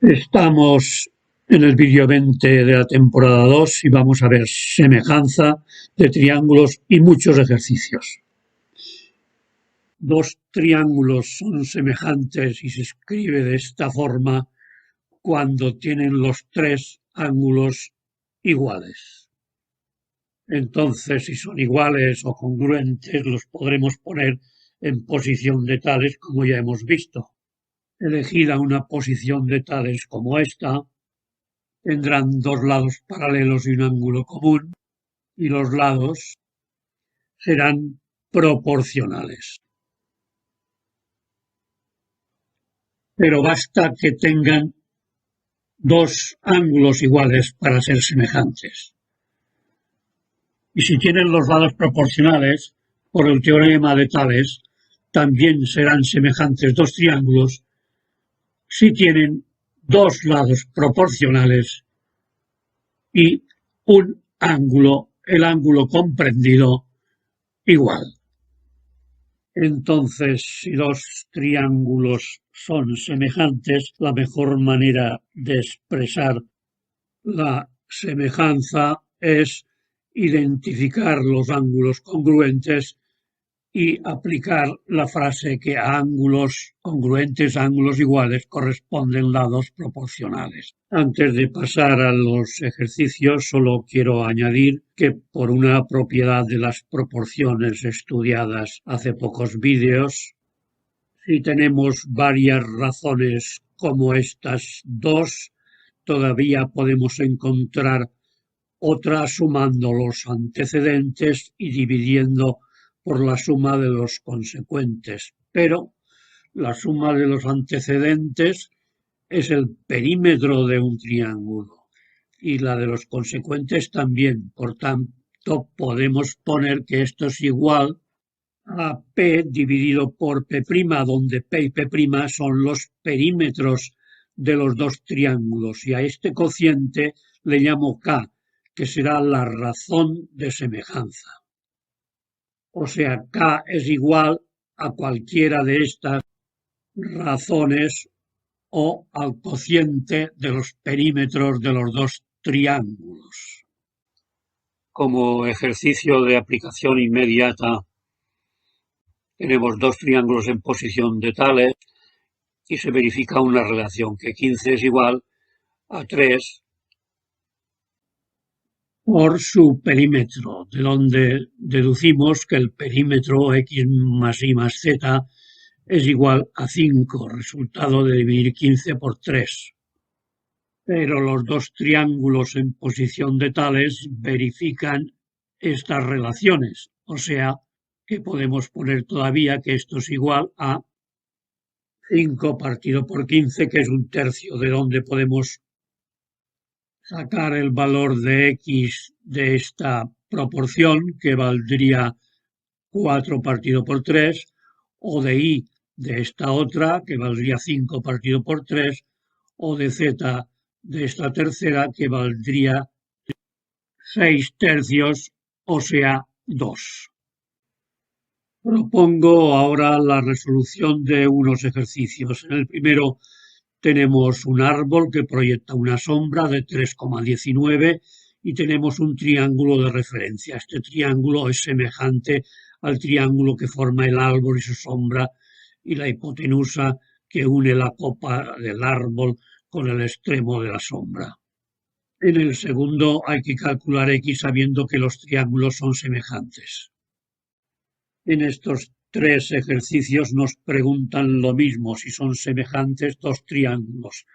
Estamos en el vídeo 20 de la temporada 2 y vamos a ver semejanza de triángulos y muchos ejercicios. Dos triángulos son semejantes y se escribe de esta forma cuando tienen los tres ángulos iguales. Entonces, si son iguales o congruentes, los podremos poner en posición de tales como ya hemos visto. Elegida una posición de tales como esta, tendrán dos lados paralelos y un ángulo común, y los lados serán proporcionales. Pero basta que tengan dos ángulos iguales para ser semejantes. Y si tienen los lados proporcionales, por el teorema de Tales, también serán semejantes dos triángulos si tienen dos lados proporcionales y un ángulo, el ángulo comprendido, igual. Entonces, si dos triángulos son semejantes, la mejor manera de expresar la semejanza es identificar los ángulos congruentes y aplicar la frase que a ángulos congruentes, a ángulos iguales, corresponden lados proporcionales. Antes de pasar a los ejercicios, solo quiero añadir que por una propiedad de las proporciones estudiadas hace pocos vídeos, si tenemos varias razones como estas dos, todavía podemos encontrar otra sumando los antecedentes y dividiendo por la suma de los consecuentes, pero la suma de los antecedentes es el perímetro de un triángulo y la de los consecuentes también. Por tanto, podemos poner que esto es igual a P dividido por P', donde P y P' son los perímetros de los dos triángulos, y a este cociente le llamo K, que será la razón de semejanza. O sea, K es igual a cualquiera de estas razones o al cociente de los perímetros de los dos triángulos. Como ejercicio de aplicación inmediata, tenemos dos triángulos en posición de tales y se verifica una relación que 15 es igual a 3 por su perímetro, de donde deducimos que el perímetro x más y más z es igual a 5, resultado de dividir 15 por 3. Pero los dos triángulos en posición de tales verifican estas relaciones, o sea que podemos poner todavía que esto es igual a 5 partido por 15, que es un tercio, de donde podemos sacar el valor de x de esta proporción, que valdría 4 partido por 3, o de y de esta otra, que valdría 5 partido por 3, o de z de esta tercera, que valdría 6 tercios, o sea, 2. Propongo ahora la resolución de unos ejercicios. En el primero tenemos un árbol que proyecta una sombra de 3,19 y tenemos un triángulo de referencia. Este triángulo es semejante al triángulo que forma el árbol y su sombra y la hipotenusa que une la copa del árbol con el extremo de la sombra. En el segundo hay que calcular x sabiendo que los triángulos son semejantes. En estos tres ejercicios nos preguntan lo mismo, si son semejantes dos triángulos.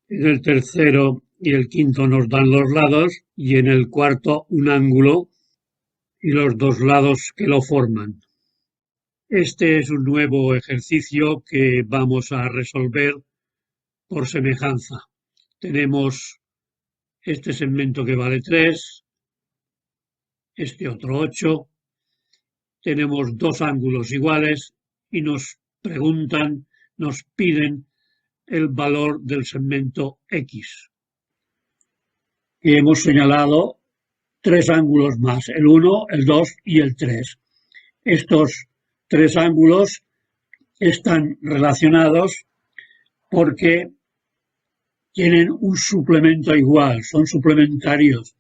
En el tercero y el quinto nos dan los lados y en el cuarto un ángulo y los dos lados que lo forman. Este es un nuevo ejercicio que vamos a resolver por semejanza. Tenemos este segmento que vale 3, este otro 8. Tenemos dos ángulos iguales y nos preguntan, nos piden el valor del segmento X. Y hemos señalado tres ángulos más, el 1, el 2 y el 3. Estos tres ángulos están relacionados porque tienen un suplemento igual, son suplementarios.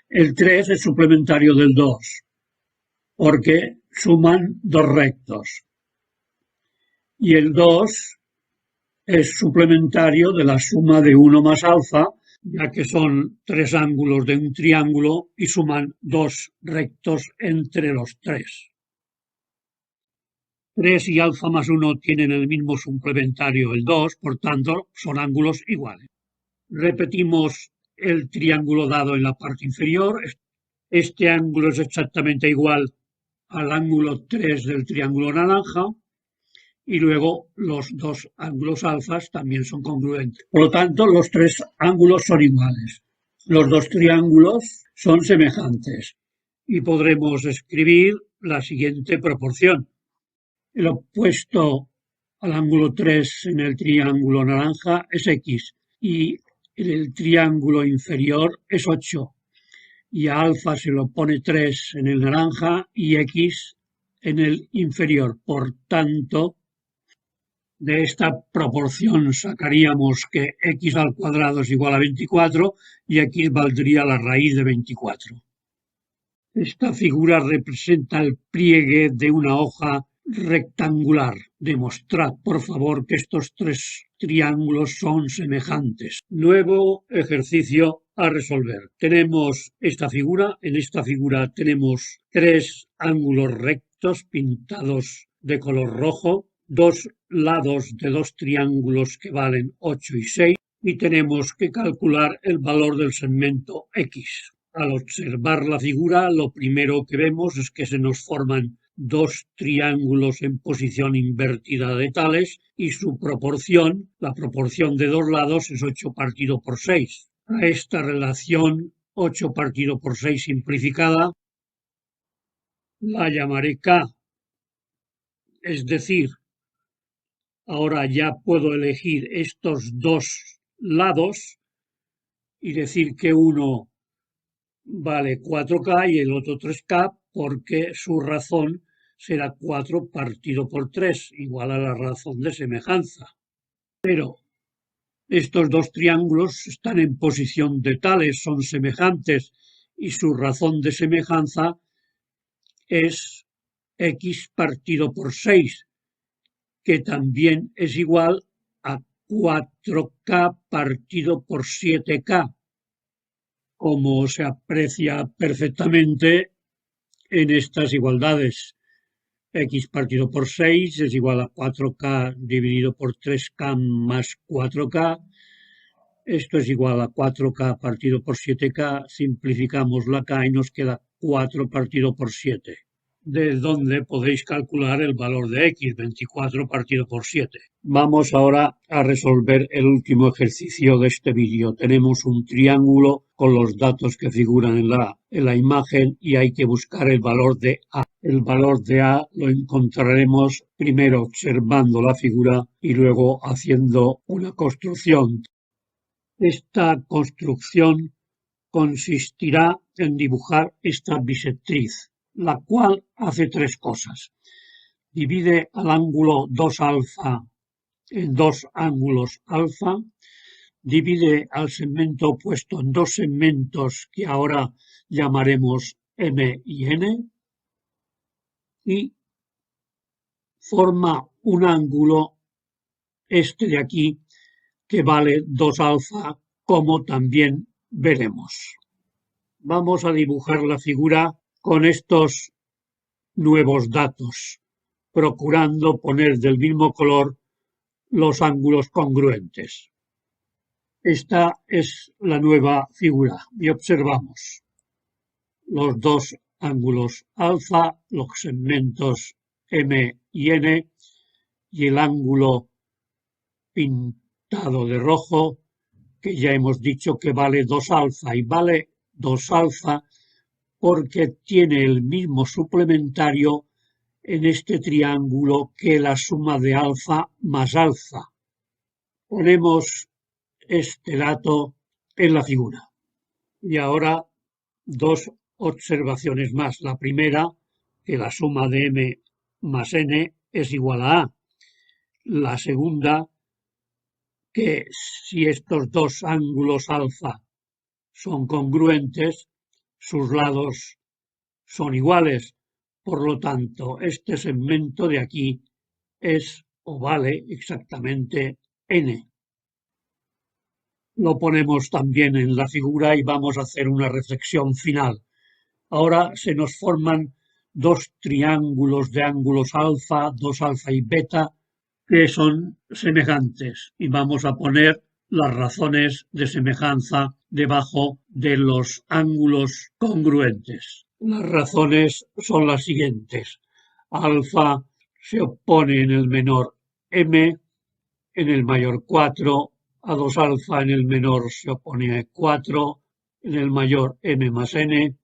El 3 es suplementario del 2, porque suman dos rectos. Y el 2 es suplementario de la suma de 1 más alfa, ya que son tres ángulos de un triángulo y suman dos rectos entre los tres. 3 y alfa más 1 tienen el mismo suplementario, el 2, por tanto, son ángulos iguales. Repetimos el triángulo dado en la parte inferior. Este ángulo es exactamente igual al ángulo 3 del triángulo naranja, y luego los dos ángulos alfas también son congruentes. Por lo tanto, los tres ángulos son iguales. Los dos triángulos son semejantes y podremos escribir la siguiente proporción. El opuesto al ángulo 3 en el triángulo naranja es x y en el triángulo inferior es 8. Y a alfa se lo pone 3 en el naranja y x en el inferior. Por tanto, de esta proporción sacaríamos que x al cuadrado es igual a 24 y x valdría la raíz de 24. Esta figura representa el pliegue de una hoja rectangular. Demostrad, por favor, que estos tres triángulos son semejantes. Nuevo ejercicio a resolver. Tenemos esta figura. En esta figura tenemos tres ángulos rectos pintados de color rojo, dos lados de dos triángulos que valen 8 y 6, y tenemos que calcular el valor del segmento X. Al observar la figura, lo primero que vemos es que se nos forman dos triángulos en posición invertida de tales y su proporción, la proporción de dos lados, es 8 partido por 6. A esta relación 8 partido por 6 simplificada la llamaré K. Es decir, ahora ya puedo elegir estos dos lados y decir que uno vale 4K y el otro 3K, porque su razón será 4 partido por 3, igual a la razón de semejanza. Pero estos dos triángulos están en posición de tales, son semejantes, y su razón de semejanza es x partido por 6, que también es igual a 4K partido por 7K. Como se aprecia perfectamente en estas igualdades. X partido por 6 es igual a 4K dividido por 3K más 4K. Esto es igual a 4K partido por 7K. Simplificamos la K y nos queda 4 partido por 7. De donde podéis calcular el valor de X, 24 partido por 7. Vamos ahora a resolver el último ejercicio de este vídeo. Tenemos un triángulo con los datos que figuran en la imagen y hay que buscar el valor de A. El valor de A lo encontraremos primero observando la figura y luego haciendo una construcción. Esta construcción consistirá en dibujar esta bisectriz, la cual hace tres cosas. Divide al ángulo 2 alfa en dos ángulos alfa, divide al segmento opuesto en dos segmentos que ahora llamaremos M y N, y forma un ángulo, este de aquí, que vale 2 alfa, como también veremos. Vamos a dibujar la figura con estos nuevos datos, procurando poner del mismo color los ángulos congruentes. Esta es la nueva figura y observamos los dos ángulos alfa, los segmentos M y N y el ángulo pintado de rojo, que ya hemos dicho que vale 2 alfa, y vale 2 alfa porque tiene el mismo suplementario en este triángulo que la suma de alfa más alfa. Ponemos este dato en la figura. Y ahora dos observaciones más. La primera, que la suma de M más N es igual a A. La segunda, que si estos dos ángulos alfa son congruentes, sus lados son iguales. Por lo tanto, este segmento de aquí es o vale exactamente n. Lo ponemos también en la figura y vamos a hacer una reflexión final. Ahora se nos forman dos triángulos de ángulos alfa, dos alfa y beta, que son semejantes, y vamos a poner las razones de semejanza debajo de los ángulos congruentes. Las razones son las siguientes. Alfa se opone en el menor m, en el mayor 4, a 2 alfa en el menor se opone a 4, en el mayor m más n,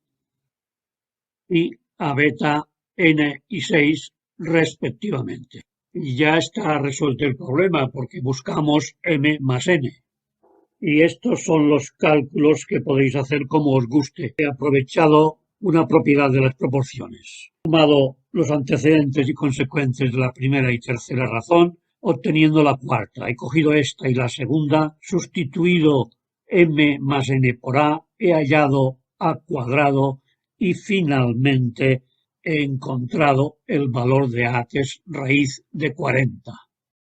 y a beta n y 6 respectivamente. Y ya está resuelto el problema porque buscamos m más n. Y estos son los cálculos que podéis hacer como os guste. He aprovechado una propiedad de las proporciones. He tomado los antecedentes y consecuencias de la primera y tercera razón, obteniendo la cuarta. He cogido esta y la segunda, sustituido m más n por a, he hallado a cuadrado y finalmente he encontrado el valor de a, que es raíz de 40.